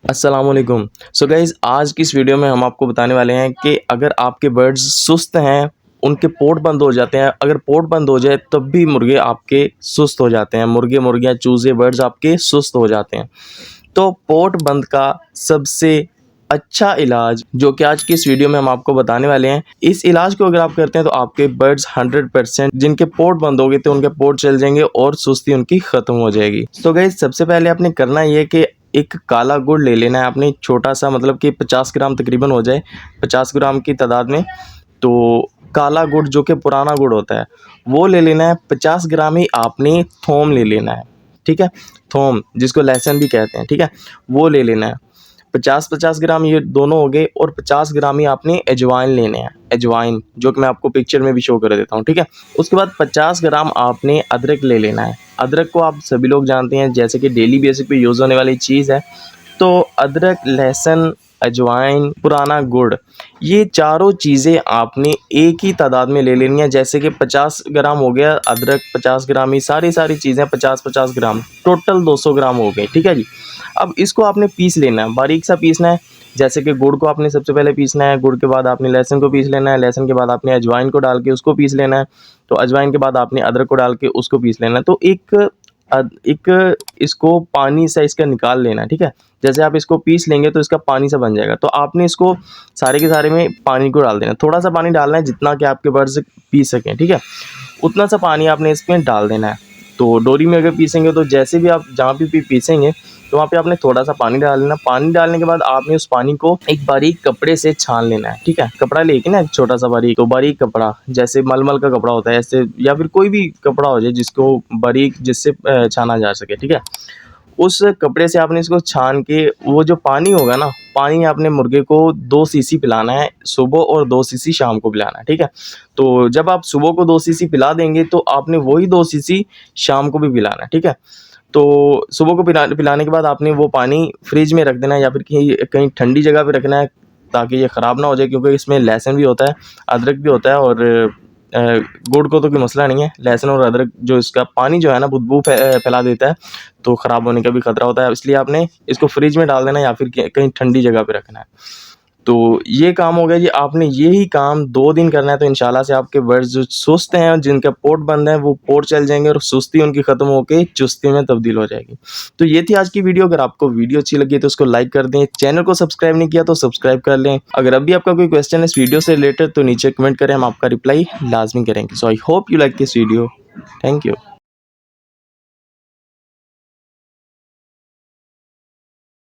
अस्सलाम वालेकुम। So guys, आज की इस वीडियो में हम आपको बताने वाले हैं कि अगर आपके बर्ड्स सुस्त हैं, उनके पोट बंद हो जाते हैं, अगर पोट बंद हो जाए तब भी मुर्गे आपके सुस्त हो जाते हैं, मुर्गे, मुर्गियाँ, चूज़े, बर्ड्स आपके सुस्त हो जाते हैं। तो पोट बंद का सबसे अच्छा इलाज जो कि आज की इस वीडियो में हम आपको बताने वाले हैं, इस इलाज को अगर आप करते हैं तो आपके बर्ड्स 100% जिनके पोट बंद हो गए थे उनके पोट चल जाएंगे और सुस्ती उनकी ख़त्म हो जाएगी। तो गाइस, सबसे पहले आपने करना ये है कि एक काला गुड़ ले लेना है आपने, छोटा सा, मतलब कि 50 ग्राम तकरीबन हो जाए, 50 ग्राम की तादाद में। तो काला गुड़ जो कि पुराना गुड़ होता है वो ले लेना है। 50 ग्राम ही आपने थोम ले लेना है, ठीक है। थोम जिसको लहसुन भी कहते हैं, ठीक है, वो ले लेना है। 50-50 ग्राम ये दोनों हो गए और 50 ग्राम ही आपने अजवाइन लेने हैं, अजवाइन जो कि मैं आपको पिक्चर में भी शो कर देता हूँ, ठीक है। उसके बाद 50 ग्राम आपने अदरक ले लेना है। अदरक को आप सभी लोग जानते हैं जैसे कि डेली बेसिस पे यूज़ होने वाली चीज़ है। तो अदरक, लहसुन, अजवाइन, पुराना गुड़, ये चारों चीज़ें आपने एक ही तादाद में ले लेनी है। जैसे कि 50 ग्राम हो गया अदरक, 50 ग्राम, ये सारी चीज़ें 50-50 ग्राम, टोटल 200 ग्राम हो गए, ठीक है जी। अब इसको आपने पीस लेना है, बारीक सा पीसना है। जैसे कि गुड़ को आपने सबसे पहले पीसना है, गुड़ के बाद आपने लहसुन को पीस लेना है, लहसुन के बाद आपने अजवाइन को डाल के उसको पीस लेना है, तो अजवाइन के बाद आपने अदरक को डाल के उसको पीस लेना है। तो एक इसको पानी से इसका निकाल लेना है, ठीक है। जैसे आप इसको पीस लेंगे तो इसका पानी सा बन जाएगा। तो आपने इसको सारे के सारे में पानी को डाल देना है, थोड़ा सा पानी डालना है जितना कि आपके बर्ड्स पी सकें, ठीक है। उतना सा पानी आपने इसमें डाल देना है। तो डोरी में अगर पीसेंगे तो जैसे भी आप जहाँ भी पीसेंगे तो वहाँ पे आपने थोड़ा सा पानी डाल लेना। पानी डालने के बाद आपने उस पानी को एक बारीक कपड़े से छान लेना है, ठीक है। कपड़ा लेके ना, छोटा सा बारीक, तो बारीक कपड़ा जैसे मलमल का कपड़ा होता है ऐसे, या फिर कोई भी कपड़ा हो जाए जिसको बारीक, जिससे छाना जा सके, ठीक है। उस कपड़े से आपने इसको छान के वो जो पानी होगा ना, पानी आपने मुर्गे को 2 सीसी पिलाना है सुबह और 2 सीसी शाम को पिलाना है, ठीक है। तो जब आप सुबह को 2 सीसी पिला देंगे तो आपने वही 2 सीसी शाम को भी पिलाना है, ठीक है। तो सुबह को पिलाने के बाद आपने वो पानी फ्रिज में रख देना है या फिर कहीं कहीं ठंडी जगह पे रखना है ताकि ये ख़राब ना हो जाए, क्योंकि इसमें लहसुन भी होता है, अदरक भी होता है और गुड़ को तो कोई मसला नहीं है। लहसुन और अदरक जो इसका पानी जो है ना, बदबू फैला देता है, तो ख़राब होने का भी ख़तरा होता है। इसलिए आपने इसको फ्रिज में डाल देना या फिर कहीं ठंडी जगह पे रखना है। तो ये काम हो गया जी। आपने यही काम 2 दिन करना है तो इंशाल्लाह से आपके बर्ड्स जो सुस्त हैं, जिनका पोट बंद है, वो पोट चल जाएंगे और सुस्ती उनकी ख़त्म होकर चुस्ती में तब्दील हो जाएगी। तो ये थी आज की वीडियो। अगर आपको वीडियो अच्छी लगी तो उसको लाइक कर दें, चैनल को सब्सक्राइब नहीं किया तो सब्सक्राइब कर लें। अगर अभी आपका कोई क्वेश्चन है इस वीडियो से रिलेटेड तो नीचे कमेंट करें, हम आपका रिप्लाई लाजमी करेंगे। So I hope you like this video. Thank you.